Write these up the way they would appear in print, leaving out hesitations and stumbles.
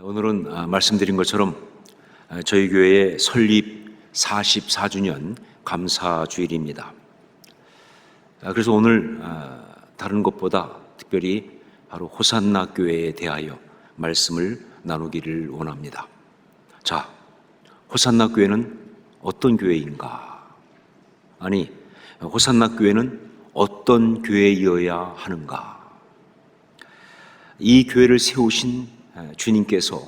오늘은 말씀드린 것처럼 저희 교회의 설립 44주년 감사주일입니다. 그래서 오늘 다른 것보다 특별히 바로 호산나 교회에 대하여 말씀을 나누기를 원합니다. 자, 호산나 교회는 어떤 교회인가? 아니, 호산나 교회는 어떤 교회이어야 하는가? 이 교회를 세우신 주님께서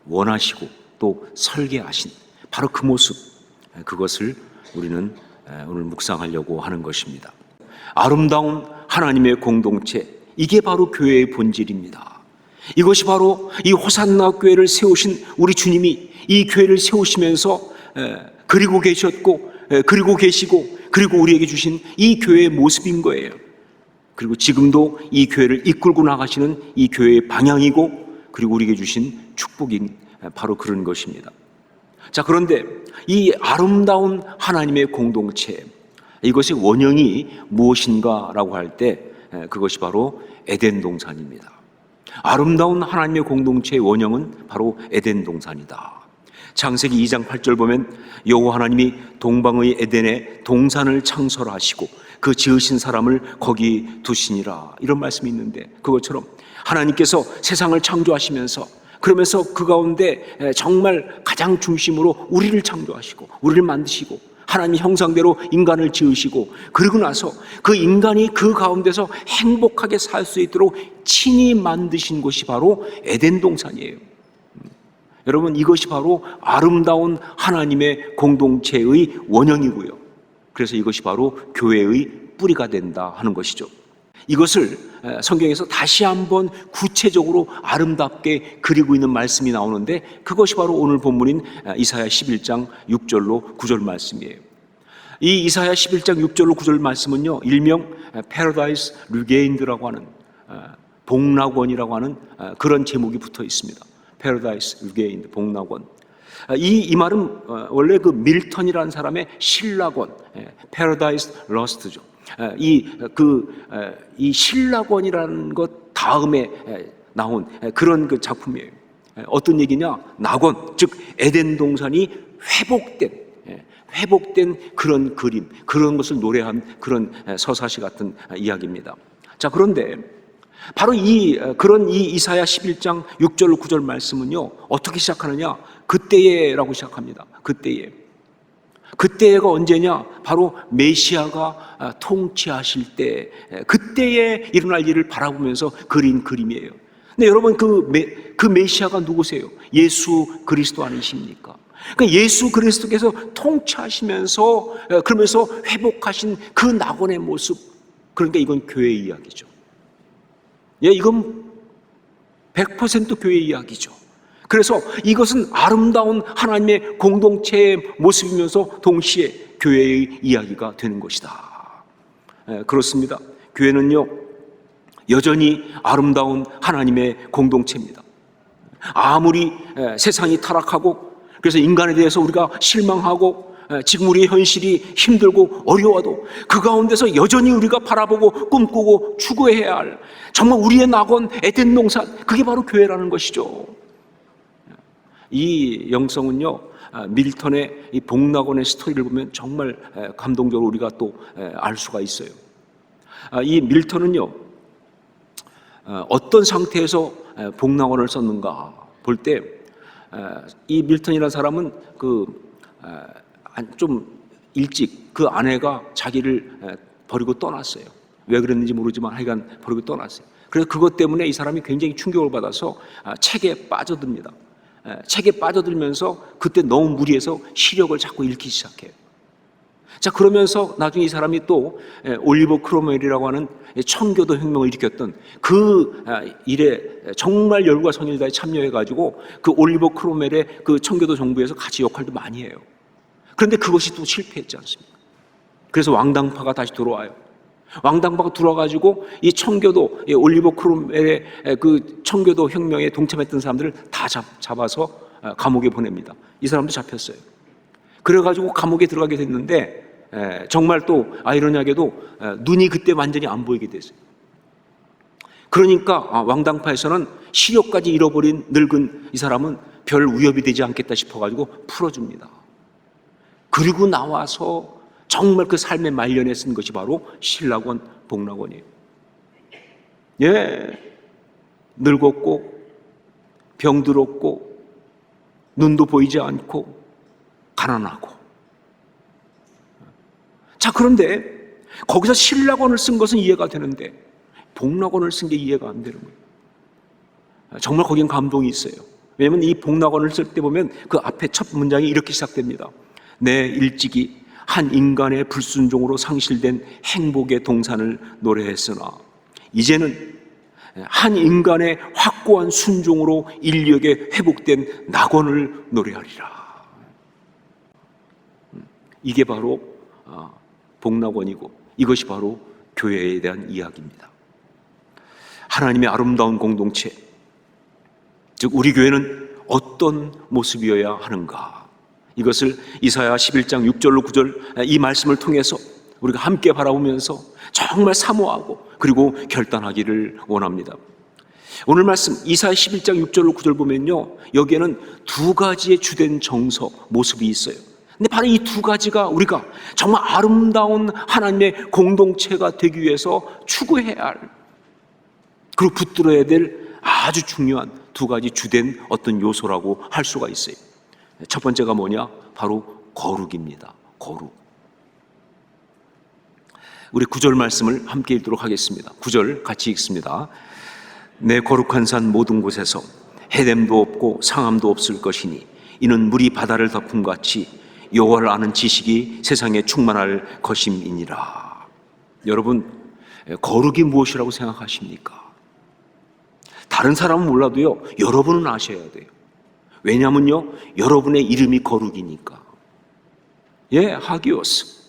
원하시고 또 설계하신 바로 그 모습, 그것을 우리는 오늘 묵상하려고 하는 것입니다. 아름다운 하나님의 공동체, 이게 바로 교회의 본질입니다. 이것이 바로 이 호산나 교회를 세우신 우리 주님이 이 교회를 세우시면서 그리고 계셨고 그리고 계시고 그리고 우리에게 주신 이 교회의 모습인 거예요. 그리고 지금도 이 교회를 이끌고 나가시는 이 교회의 방향이고 그리고 우리에게 주신 축복인 바로 그런 것입니다. 자, 그런데 이 아름다운 하나님의 공동체, 이것의 원형이 무엇인가라고 할 때 그것이 바로 에덴 동산입니다. 아름다운 하나님의 공동체의 원형은 바로 에덴 동산이다. 창세기 2장 8절 보면 여호와 하나님이 동방의 에덴에 동산을 창설하시고 그 지으신 사람을 거기 두시니라, 이런 말씀이 있는데, 그것처럼 하나님께서 세상을 창조하시면서 그러면서 그 가운데 정말 가장 중심으로 우리를 창조하시고 우리를 만드시고 하나님 형상대로 인간을 지으시고 그러고 나서 그 인간이 그 가운데서 행복하게 살 수 있도록 친히 만드신 곳이 바로 에덴 동산이에요. 여러분, 이것이 바로 아름다운 하나님의 공동체의 원형이고요. 그래서 이것이 바로 교회의 뿌리가 된다 하는 것이죠. 이것을 성경에서 다시 한번 구체적으로 아름답게 그리고 있는 말씀이 나오는데, 그것이 바로 오늘 본문인 이사야 11장 6절로 9절 말씀이에요. 이 이사야 11장 6절로 9절 말씀은요, 일명 Paradise Regained라고 하는 복락원이라고 하는 그런 제목이 붙어 있습니다. Paradise Regained, 복락원. 이 말은 원래 그 밀턴이라는 사람의 신락원, Paradise Lost죠. 이 신락원이라는 것 다음에 나온 그런 그 작품이에요. 어떤 얘기냐? 낙원, 즉 에덴 동산이 회복된 그런 그림, 그런 것을 노래한 그런 서사시 같은 이야기입니다. 자, 그런데 바로 그런 이사야 11장 6절 9절 말씀은요, 어떻게 시작하느냐? 그때에라고 시작합니다. 그때가 언제냐? 바로 메시아가 통치하실 때, 그때에 일어날 일을 바라보면서 그린 그림이에요. 근데 여러분, 그 메시아가 누구세요? 예수 그리스도 아니십니까? 그러니까 예수 그리스도께서 통치하시면서 그러면서 회복하신 그 낙원의 모습, 그러니까 이건 교회 이야기죠. 이건 100% 교회 이야기죠. 그래서 이것은 아름다운 하나님의 공동체의 모습이면서 동시에 교회의 이야기가 되는 것이다. 그렇습니다. 교회는요, 여전히 아름다운 하나님의 공동체입니다. 아무리 세상이 타락하고 그래서 인간에 대해서 우리가 실망하고 지금 우리의 현실이 힘들고 어려워도 그 가운데서 여전히 우리가 바라보고 꿈꾸고 추구해야 할 정말 우리의 낙원 에덴 동산, 그게 바로 교회라는 것이죠. 이 영성은요, 밀턴의 이 복락원의 스토리를 보면 정말 감동적으로 우리가 또 알 수가 있어요. 이 밀턴은요, 어떤 상태에서 복락원을 썼는가 볼 때, 이 밀턴이라는 사람은 좀 일찍 그 아내가 자기를 버리고 떠났어요. 왜 그랬는지 모르지만 하여간 버리고 떠났어요. 그래서 그것 때문에 이 사람이 굉장히 충격을 받아서 책에 빠져듭니다. 책에 빠져들면서 그때 너무 무리해서 시력을 자꾸 잃기 시작해요. 자, 그러면서 나중에 이 사람이 또 올리버 크로멜이라고 하는 청교도 혁명을 일으켰던 그 일에 정말 열과 성의를 다해 참여해가지고 그 올리버 크로멜의 그 청교도 정부에서 같이 역할도 많이 해요. 그런데 그것이 또 실패했지 않습니까? 그래서 왕당파가 다시 들어와요. 왕당파가 들어와가지고 이 청교도, 올리버 크로멜의 그 청교도 혁명에 동참했던 사람들을 다 잡아서 감옥에 보냅니다. 이 사람도 잡혔어요. 그래가지고 감옥에 들어가게 됐는데 정말 또 아이러니하게도 눈이 그때 완전히 안 보이게 됐어요. 그러니까 왕당파에서는 시력까지 잃어버린 늙은 이 사람은 별 위협이 되지 않겠다 싶어가지고 풀어줍니다. 그리고 나와서 정말 그 삶의 말년에 쓴 것이 바로 신락원, 복락원이에요. 예, 늙었고 병들었고 눈도 보이지 않고 가난하고. 자, 그런데 거기서 신락원을 쓴 것은 이해가 되는데 복락원을 쓴 게 이해가 안 되는 거예요. 정말 거긴 감동이 있어요. 왜냐하면 이 복락원을 쓸 때 보면 그 앞에 첫 문장이 이렇게 시작됩니다. 내 일찍이 한 인간의 불순종으로 상실된 행복의 동산을 노래했으나 이제는 한 인간의 확고한 순종으로 인력에 회복된 낙원을 노래하리라. 이게 바로 복락원이고 이것이 바로 교회에 대한 이야기입니다. 하나님의 아름다운 공동체, 즉 우리 교회는 어떤 모습이어야 하는가, 이것을 이사야 11장 6절로 9절 이 말씀을 통해서 우리가 함께 바라보면서 정말 사모하고 그리고 결단하기를 원합니다. 오늘 말씀 이사야 11장 6절로 9절 보면요, 여기에는 두 가지의 주된 정서, 모습이 있어요. 근데 바로 이 두 가지가 우리가 정말 아름다운 하나님의 공동체가 되기 위해서 추구해야 할, 그리고 붙들어야 될 아주 중요한 두 가지 주된 어떤 요소라고 할 수가 있어요. 첫 번째가 뭐냐? 바로 거룩입니다. 거룩. 우리 9절 말씀을 함께 읽도록 하겠습니다. 9절 같이 읽습니다. 내 거룩한 산 모든 곳에서 해됨도 없고 상함도 없을 것이니 이는 물이 바다를 덮음같이 여호와를 아는 지식이 세상에 충만할 것임이니라. 여러분, 거룩이 무엇이라고 생각하십니까? 다른 사람은 몰라도요, 여러분은 아셔야 돼요. 왜냐하면요, 여러분의 이름이 거룩이니까. 예, 하기오스,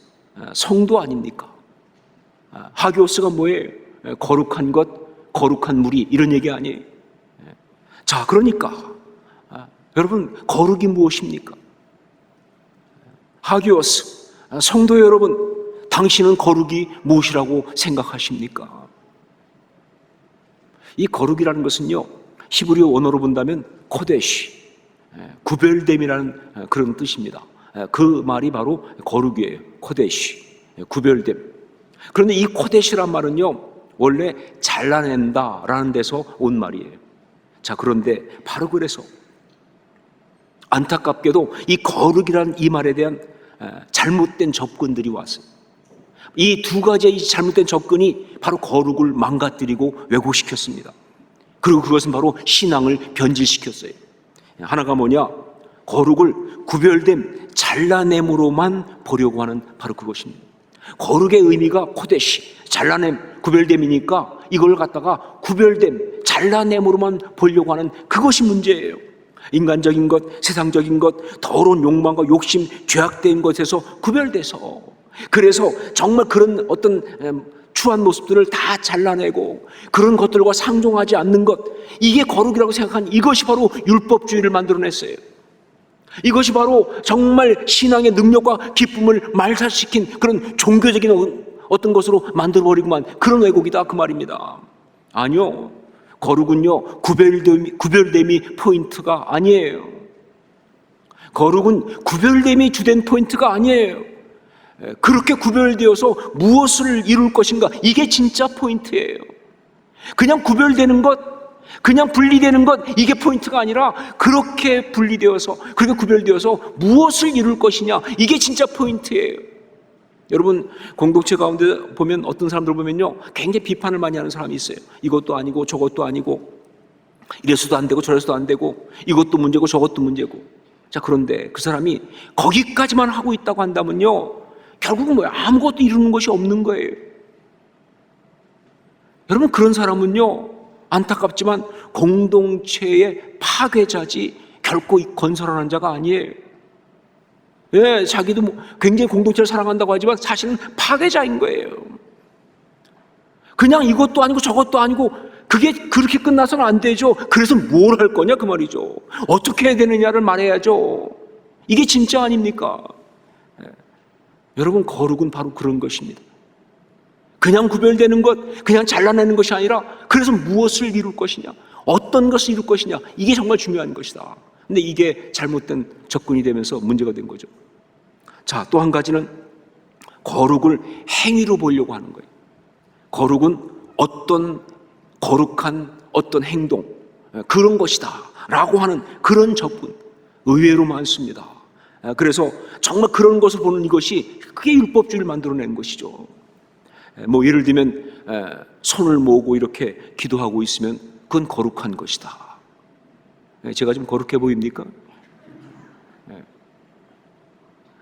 성도 아닙니까? 하기오스가 뭐예요? 거룩한 것, 거룩한 무리, 이런 얘기 아니에요. 자, 그러니까 여러분, 거룩이 무엇입니까? 하기오스, 성도 여러분, 당신은 거룩이 무엇이라고 생각하십니까? 이 거룩이라는 것은요, 히브리어 원어로 본다면 코데시, 구별됨이라는 그런 뜻입니다. 그 말이 바로 거룩이에요. 코데시, 구별됨. 그런데 이 코데시란 말은요, 원래 잘라낸다라는 데서 온 말이에요. 자, 그런데 바로 그래서 안타깝게도 이 거룩이라는 이 말에 대한 잘못된 접근들이 왔어요. 이 두 가지의 이 잘못된 접근이 바로 거룩을 망가뜨리고 왜곡시켰습니다. 그리고 그것은 바로 신앙을 변질시켰어요. 하나가 뭐냐? 거룩을 구별됨, 잘라냄으로만 보려고 하는 바로 그것입니다. 거룩의 의미가 코데시, 잘라냄, 구별됨이니까 이걸 갖다가 구별됨, 잘라냄으로만 보려고 하는 그것이 문제예요. 인간적인 것, 세상적인 것, 더러운 욕망과 욕심, 죄악된 것에서 구별돼서, 그래서 정말 그런 어떤 추한 모습들을 다 잘라내고 그런 것들과 상종하지 않는 것, 이게 거룩이라고 생각한 이것이 바로 율법주의를 만들어냈어요. 이것이 바로 정말 신앙의 능력과 기쁨을 말살시킨 그런 종교적인 어떤 것으로 만들어버리고만 그런 왜곡이다, 그 말입니다. 아니요, 거룩은요, 구별됨이 포인트가 아니에요. 거룩은 구별됨이 주된 포인트가 아니에요. 그렇게 구별되어서 무엇을 이룰 것인가, 이게 진짜 포인트예요. 그냥 구별되는 것, 그냥 분리되는 것, 이게 포인트가 아니라 그렇게 분리되어서, 그렇게 구별되어서 무엇을 이룰 것이냐, 이게 진짜 포인트예요. 여러분, 공동체 가운데 보면 어떤 사람들 보면요, 굉장히 비판을 많이 하는 사람이 있어요. 이것도 아니고 저것도 아니고, 이래서도 안 되고 저래서도 안 되고, 이것도 문제고 저것도 문제고. 자, 그런데 그 사람이 거기까지만 하고 있다고 한다면요, 결국은 뭐야? 아무것도 이루는 것이 없는 거예요. 여러분, 그런 사람은요, 안타깝지만 공동체의 파괴자지 결코 건설하는 자가 아니에요. 예, 자기도 굉장히 공동체를 사랑한다고 하지만 사실은 파괴자인 거예요. 그냥 이것도 아니고 저것도 아니고, 그게 그렇게 끝나서는 안 되죠. 그래서 뭘 할 거냐, 그 말이죠. 어떻게 해야 되느냐를 말해야죠. 이게 진짜 아닙니까? 여러분, 거룩은 바로 그런 것입니다. 그냥 구별되는 것, 그냥 잘라내는 것이 아니라 그래서 무엇을 이룰 것이냐, 어떤 것을 이룰 것이냐, 이게 정말 중요한 것이다. 근데 이게 잘못된 접근이 되면서 문제가 된 거죠. 자, 또 한 가지는 거룩을 행위로 보려고 하는 거예요. 거룩은 어떤 거룩한 어떤 행동, 그런 것이다 라고 하는 그런 접근 의외로 많습니다. 그래서 정말 그런 것을 보는 이것이 그게 율법주의를 만들어낸 것이죠. 뭐 예를 들면 손을 모으고 이렇게 기도하고 있으면 그건 거룩한 것이다. 제가 좀 거룩해 보입니까?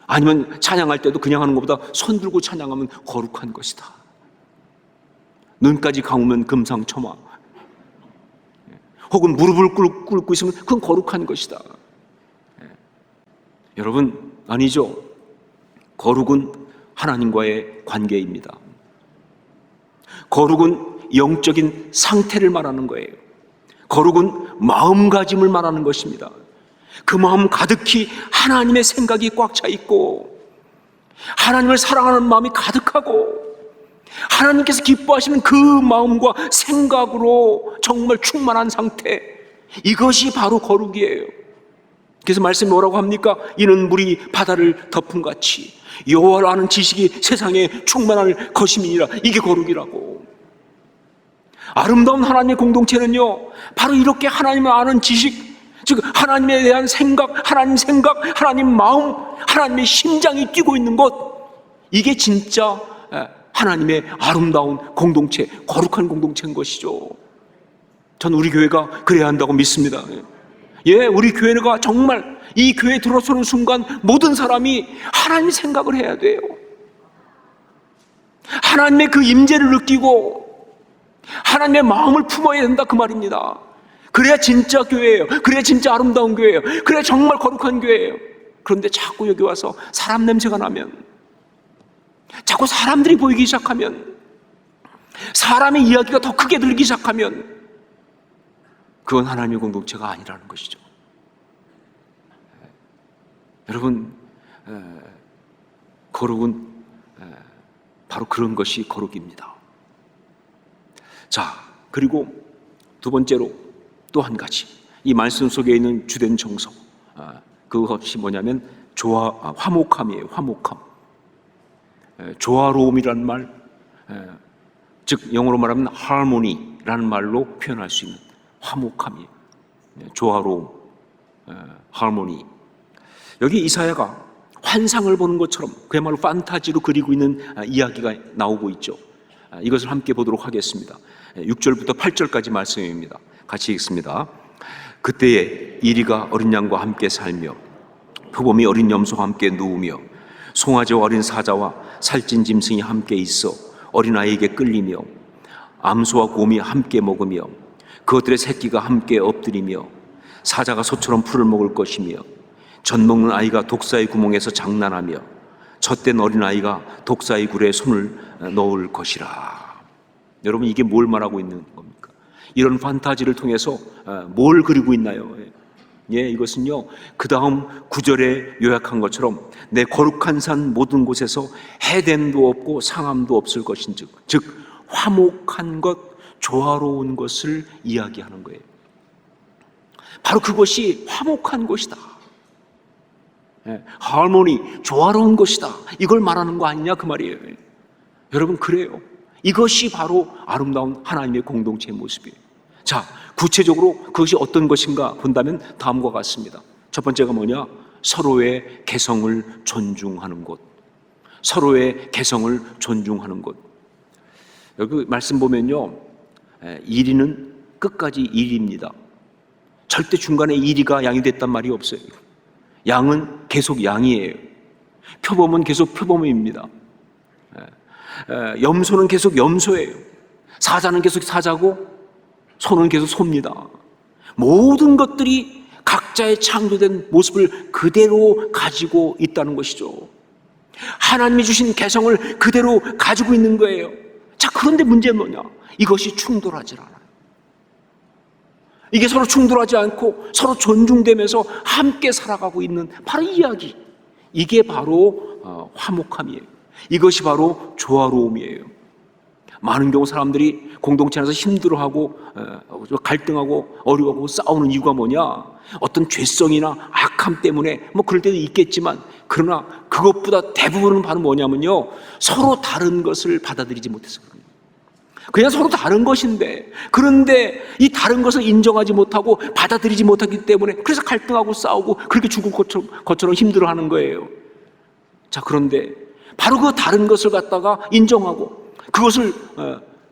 아니면 찬양할 때도 그냥 하는 것보다 손 들고 찬양하면 거룩한 것이다. 눈까지 감으면 금상첨화. 혹은 무릎을 꿇고 있으면 그건 거룩한 것이다. 여러분, 아니죠. 거룩은 하나님과의 관계입니다. 거룩은 영적인 상태를 말하는 거예요. 거룩은 마음가짐을 말하는 것입니다. 그 마음 가득히 하나님의 생각이 꽉 차 있고 하나님을 사랑하는 마음이 가득하고 하나님께서 기뻐하시는 그 마음과 생각으로 정말 충만한 상태, 이것이 바로 거룩이에요. 그래서 말씀이 뭐라고 합니까? 이는 물이 바다를 덮은 같이 여호와를 아는 지식이 세상에 충만할 것임이니라. 이게 거룩이라고. 아름다운 하나님의 공동체는요, 바로 이렇게 하나님을 아는 지식, 즉 하나님에 대한 생각, 하나님 마음, 하나님의 심장이 뛰고 있는 것, 이게 진짜 하나님의 아름다운 공동체, 거룩한 공동체인 것이죠. 전 우리 교회가 그래야 한다고 믿습니다. 예, 우리 교회가 정말 이 교회에 들어서는 순간 모든 사람이 하나님 생각을 해야 돼요. 하나님의 그 임재를 느끼고 하나님의 마음을 품어야 된다, 그 말입니다. 그래야 진짜 교회예요. 그래야 진짜 아름다운 교회예요. 그래야 정말 거룩한 교회예요. 그런데 자꾸 여기 와서 사람 냄새가 나면, 자꾸 사람들이 보이기 시작하면, 사람의 이야기가 더 크게 들리기 시작하면 그건 하나님의 공동체가 아니라는 것이죠. 여러분, 거룩은 바로 그런 것이 거룩입니다. 자, 그리고 두 번째로 또 한 가지, 이 말씀 속에 있는 주된 정서, 그것이 뭐냐면 화목함이에요. 화목함. 조화로움이라는 말, 즉 영어로 말하면 harmony라는 말로 표현할 수 있는 화목함이에요. 조화로움, harmony. 여기 이사야가 환상을 보는 것처럼 그야말로 판타지로 그리고 있는 이야기가 나오고 있죠. 이것을 함께 보도록 하겠습니다. 6절부터 8절까지 말씀입니다. 같이 읽습니다. 그때에 이리가 어린 양과 함께 살며 표범이 어린 염소와 함께 누우며 송아지와 어린 사자와 살찐 짐승이 함께 있어 어린아이에게 끌리며 암소와 곰이 함께 먹으며 그것들의 새끼가 함께 엎드리며 사자가 소처럼 풀을 먹을 것이며 젖 먹는 아이가 독사의 구멍에서 장난하며 젖된 어린아이가 독사의 굴에 손을 넣을 것이라. 여러분, 이게 뭘 말하고 있는 겁니까? 이런 판타지를 통해서 뭘 그리고 있나요? 예, 이것은요, 그 다음 9절에 요약한 것처럼 내 거룩한 산 모든 곳에서 해됨도 없고 상함도 없을 것인즉, 즉 화목한 것, 조화로운 것을 이야기하는 거예요. 바로 그것이 화목한 것이다. 하모니, 조화로운 것이다. 이걸 말하는 거 아니냐, 그 말이에요. 여러분, 그래요. 이것이 바로 아름다운 하나님의 공동체의 모습이에요. 자, 구체적으로 그것이 어떤 것인가 본다면 다음과 같습니다. 첫 번째가 뭐냐? 서로의 개성을 존중하는 것. 서로의 개성을 존중하는 것. 여기 말씀 보면요, 이리는 끝까지 이리입니다. 절대 중간에 이리가 양이 됐단 말이 없어요. 양은 계속 양이에요. 표범은 계속 표범입니다. 염소는 계속 염소예요. 사자는 계속 사자고 소는 계속 소입니다. 모든 것들이 각자의 창조된 모습을 그대로 가지고 있다는 것이죠. 하나님이 주신 개성을 그대로 가지고 있는 거예요. 자, 그런데 문제는 뭐냐? 이것이 충돌하지 않아요. 이게 서로 충돌하지 않고 서로 존중되면서 함께 살아가고 있는 바로 이 이야기. 이게 바로 화목함이에요. 이것이 바로 조화로움이에요. 많은 경우 사람들이 공동체 안에서 힘들어하고 갈등하고 어려워하고 싸우는 이유가 뭐냐? 어떤 죄성이나 악함 때문에 뭐 그럴 때도 있겠지만, 그러나 그것보다 대부분은 바로 뭐냐면요, 서로 다른 것을 받아들이지 못해서 그래요. 그냥 서로 다른 것인데, 그런데 이 다른 것을 인정하지 못하고 받아들이지 못하기 때문에 그래서 갈등하고 싸우고 그렇게 죽을 것처럼 힘들어하는 거예요. 자, 그런데 바로 그 다른 것을 갖다가 인정하고 그것을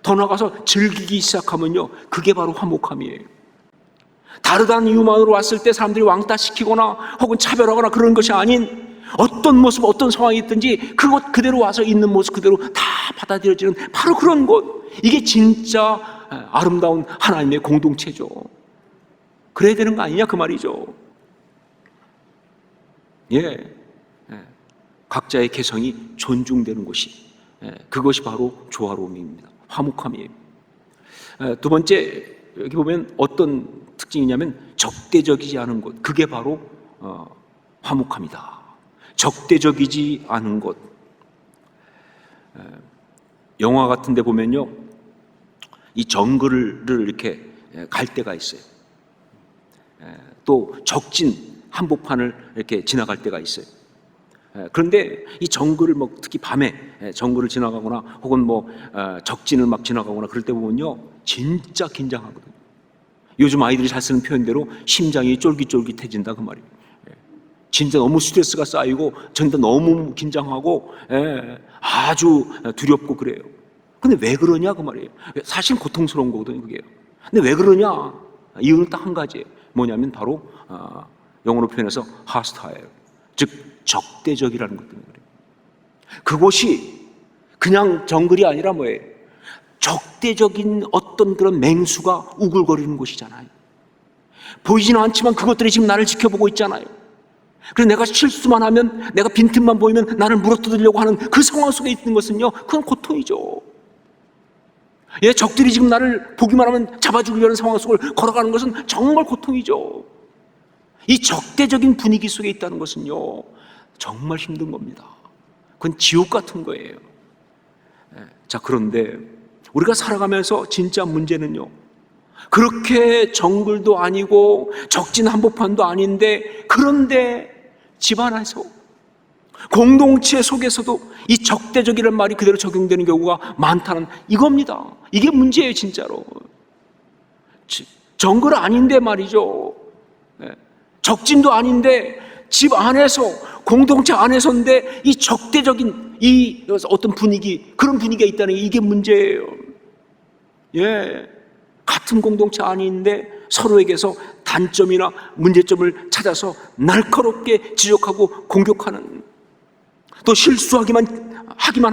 더 나가서 즐기기 시작하면요, 그게 바로 화목함이에요. 다르다는 이유만으로 왔을 때 사람들이 왕따시키거나 혹은 차별하거나 그런 것이 아닌, 어떤 모습, 어떤 상황이 있든지 그것 그대로 와서 있는 모습 그대로 다 받아들여지는 바로 그런 것, 이게 진짜 아름다운 하나님의 공동체죠. 그래야 되는 거 아니냐 그 말이죠. 예, 각자의 개성이 존중되는 것이, 그것이 바로 조화로움입니다. 화목함이에요. 두 번째, 여기 보면 어떤 특징이냐면 적대적이지 않은 것, 그게 바로 화목함이다. 적대적이지 않은 것. 영화 같은 데 보면요, 이 정글을 이렇게 갈 때가 있어요. 또 적진 한복판을 이렇게 지나갈 때가 있어요. 그런데 이 정글을 특히 밤에 정글을 지나가거나 혹은 적진을 막 지나가거나 그럴 때 보면요, 진짜 긴장하거든요. 요즘 아이들이 잘 쓰는 표현대로 심장이 쫄깃쫄깃해진다 그 말이에요. 진짜 너무 스트레스가 쌓이고 진짜 너무 긴장하고 아주 두렵고 그래요. 근데 왜 그러냐 그 말이에요. 사실 고통스러운 거거든요 그게. 근데 왜 그러냐? 이유는 딱 한 가지예요. 뭐냐면 바로 영어로 표현해서 hostile, 즉 적대적이라는 것 때문에 그래요. 그곳이 그냥 정글이 아니라 뭐예요? 적대적인 어떤 그런 맹수가 우글거리는 곳이잖아요. 보이지는 않지만 그것들이 지금 나를 지켜보고 있잖아요. 그래서 내가 실수만 하면, 내가 빈틈만 보이면 나를 물어뜯으려고 하는 그 상황 속에 있는 것은요, 그건 고통이죠. 예, 적들이 지금 나를 보기만 하면 잡아주려는 상황 속을 걸어가는 것은 정말 고통이죠. 이 적대적인 분위기 속에 있다는 것은요, 정말 힘든 겁니다. 그건 지옥 같은 거예요. 자, 그런데 우리가 살아가면서 진짜 문제는요, 그렇게 정글도 아니고 적진 한복판도 아닌데, 그런데 집안에서 공동체 속에서도 이 적대적이라는 말이 그대로 적용되는 경우가 많다는 이겁니다. 이게 문제예요 진짜로. 정글 아닌데 말이죠, 적진도 아닌데 집 안에서 공동체 안에서인데 이 적대적인 이 어떤 분위기, 그런 분위기가 있다는 게 이게 문제예요. 예, 같은 공동체 아닌데 서로에게서 단점이나 문제점을 찾아서 날카롭게 지적하고 공격하는, 또 실수하기만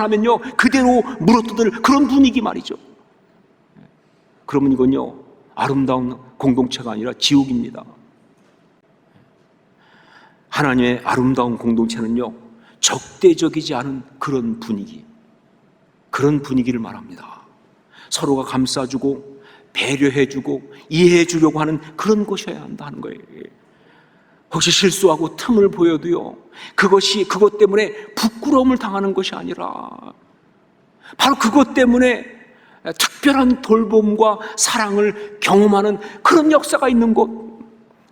하면요 그대로 물어뜯을 그런 분위기 말이죠. 그러면 이건요 아름다운 공동체가 아니라 지옥입니다. 하나님의 아름다운 공동체는요 적대적이지 않은 그런 분위기, 그런 분위기를 말합니다. 서로가 감싸주고 배려해주고 이해해주려고 하는 그런 곳이어야 한다는 거예요. 혹시 실수하고 틈을 보여도요, 그것 때문에 부끄러움을 당하는 것이 아니라 바로 그것 때문에 특별한 돌봄과 사랑을 경험하는 그런 역사가 있는 곳.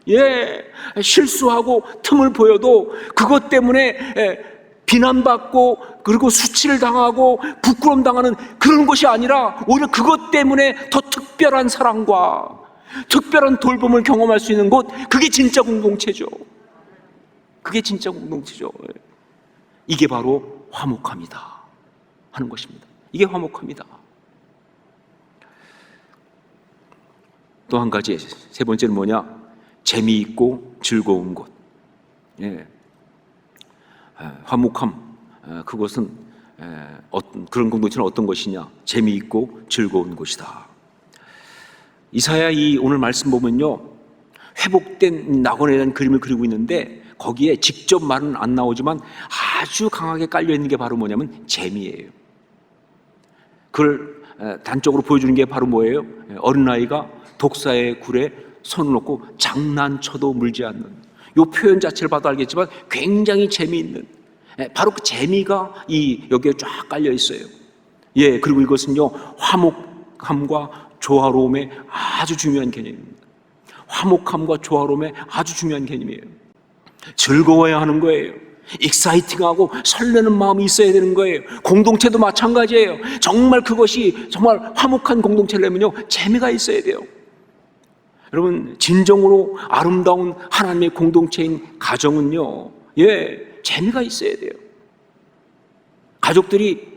예, 실수하고 틈을 보여도 그것 때문에 비난받고 그리고 수치를 당하고 부끄러움 당하는 그런 것이 아니라 오히려 그것 때문에 더 특별한 사랑과 특별한 돌봄을 경험할 수 있는 곳, 그게 진짜 공동체죠. 그게 진짜 공동체죠. 이게 바로 화목함이다 하는 것입니다. 이게 화목함이다. 또 한 가지, 세 번째는 뭐냐? 재미있고 즐거운 곳. 예. 화목함, 그것은 그런 공동체는 어떤 것이냐? 재미있고 즐거운 곳이다. 이사야 이 오늘 말씀 보면요, 회복된 낙원에 대한 그림을 그리고 있는데 거기에 직접 말은 안 나오지만 아주 강하게 깔려 있는 게 바로 뭐냐면 재미예요. 그걸 단적으로 보여주는 게 바로 뭐예요? 어린아이가 독사의 굴에 손을 놓고 장난쳐도 물지 않는, 이 표현 자체를 봐도 알겠지만 굉장히 재미있는, 바로 그 재미가 여기에 쫙 깔려 있어요. 예, 그리고 이것은요, 화목함과 조화로움의 아주 중요한 개념입니다. 화목함과 조화로움의 아주 중요한 개념이에요. 즐거워야 하는 거예요. 익사이팅하고 설레는 마음이 있어야 되는 거예요. 공동체도 마찬가지예요. 정말 그것이 정말 화목한 공동체라면요, 재미가 있어야 돼요. 여러분, 진정으로 아름다운 하나님의 공동체인 가정은요, 예, 재미가 있어야 돼요. 가족들이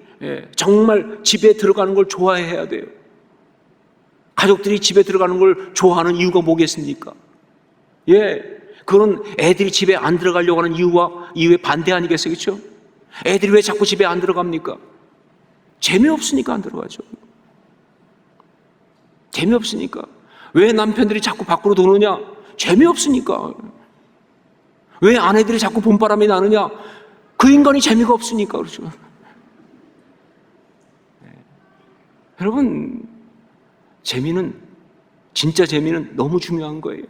정말 집에 들어가는 걸 좋아해야 돼요. 가족들이 집에 들어가는 걸 좋아하는 이유가 뭐겠습니까? 예, 그건 애들이 집에 안 들어가려고 하는 이유에 반대 아니겠어요? 그렇죠? 애들이 왜 자꾸 집에 안 들어갑니까? 재미없으니까 안 들어가죠. 재미없으니까. 왜 남편들이 자꾸 밖으로 도느냐? 재미없으니까. 왜 아내들이 자꾸 봄바람이 나느냐? 그 인간이 재미가 없으니까 그렇죠. 네. 여러분, 진짜 재미는 너무 중요한 거예요.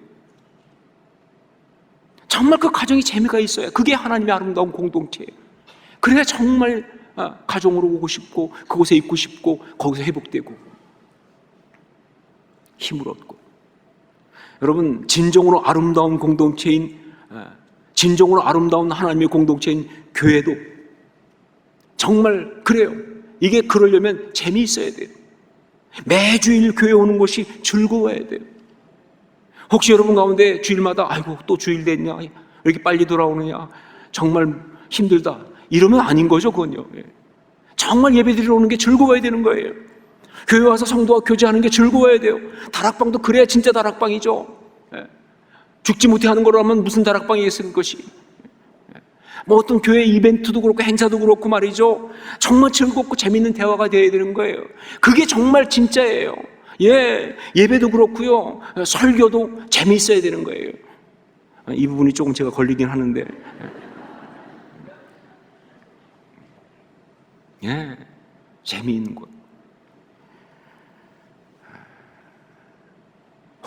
정말 그 가정이 재미가 있어야 그게 하나님의 아름다운 공동체예요. 그래야 정말 가정으로 오고 싶고 그곳에 있고 싶고 거기서 회복되고 힘을 얻고. 여러분, 진정으로 아름다운 공동체인, 진정으로 아름다운 하나님의 공동체인 교회도 정말 그래요. 이게 그러려면 재미있어야 돼요. 매주일 교회 오는 것이 즐거워야 돼요. 혹시 여러분 가운데 주일마다 아이고 또 주일 됐냐, 이렇게 빨리 돌아오느냐, 정말 힘들다, 이러면 아닌 거죠. 그건요. 정말 예배 드리러 오는 게 즐거워야 되는 거예요. 교회 와서 성도와 교제하는 게 즐거워야 돼요. 다락방도 그래야 진짜 다락방이죠. 죽지 못해 하는 거라면 무슨 다락방이겠어요, 그것이. 뭐 어떤 교회 이벤트도 그렇고 행사도 그렇고 말이죠. 정말 즐겁고 재밌는 대화가 되어야 되는 거예요. 그게 정말 진짜예요. 예, 예배도 그렇고요. 설교도 재미있어야 되는 거예요. 이 부분이 조금 제가 걸리긴 하는데. 예, 재미있는 것.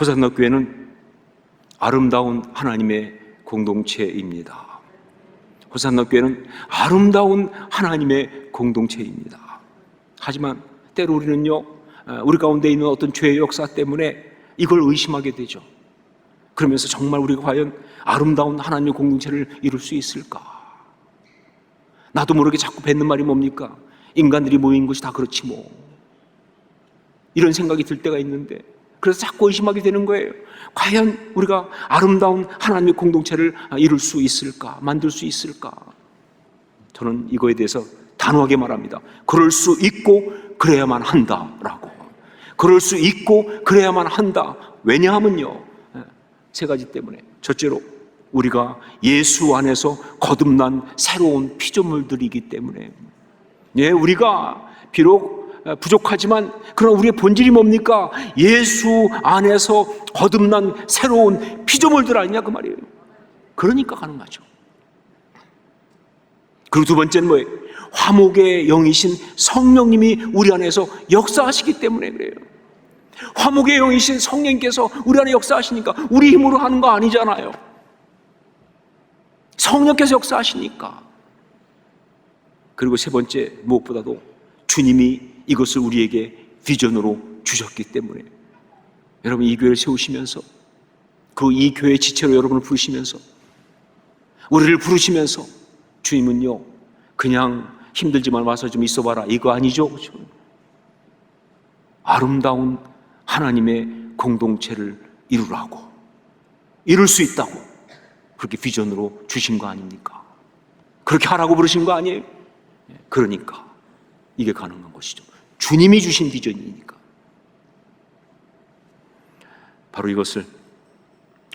호산나 교회는 아름다운 하나님의 공동체입니다. 호산나 교회는 아름다운 하나님의 공동체입니다. 하지만 때로 우리는요, 우리 가운데 있는 어떤 죄의 역사 때문에 이걸 의심하게 되죠. 그러면서 정말 우리가 과연 아름다운 하나님의 공동체를 이룰 수 있을까? 나도 모르게 자꾸 뱉는 말이 뭡니까? 인간들이 모인 것이 다 그렇지 뭐. 이런 생각이 들 때가 있는데, 그래서 자꾸 의심하게 되는 거예요. 과연 우리가 아름다운 하나님의 공동체를 이룰 수 있을까? 만들 수 있을까? 저는 이거에 대해서 단호하게 말합니다. 그럴 수 있고 그래야만 한다라고. 그럴 수 있고 그래야만 한다. 왜냐하면요, 세 가지 때문에. 첫째로, 우리가 예수 안에서 거듭난 새로운 피조물들이기 때문에. 예, 우리가 비록 부족하지만 그러나 우리의 본질이 뭡니까? 예수 안에서 거듭난 새로운 피조물들 아니냐 그 말이에요. 그러니까 가능하죠. 그리고 두 번째는 뭐예요? 화목의 영이신 성령님이 우리 안에서 역사하시기 때문에 그래요. 화목의 영이신 성령님께서 우리 안에 역사하시니까 우리 힘으로 하는 거 아니잖아요. 성령께서 역사하시니까. 그리고 세 번째, 무엇보다도 주님이 이것을 우리에게 비전으로 주셨기 때문에. 여러분, 이 교회를 세우시면서, 이 교회의 지체로 여러분을 부르시면서, 우리를 부르시면서, 주님은요, 그냥 힘들지만 와서 좀 있어봐라, 이거 아니죠. 그렇죠? 아름다운 하나님의 공동체를 이루라고, 이룰 수 있다고 그렇게 비전으로 주신 거 아닙니까? 그렇게 하라고 부르신 거 아니에요? 그러니까 이게 가능한 것이죠. 주님이 주신 비전이니까. 바로 이것을,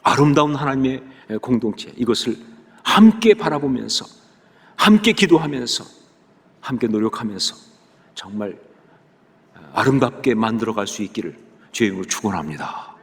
아름다운 하나님의 공동체, 이것을 함께 바라보면서, 함께 기도하면서, 함께 노력하면서 정말 아름답게 만들어갈 수 있기를 주의 이름으로 축원합니다.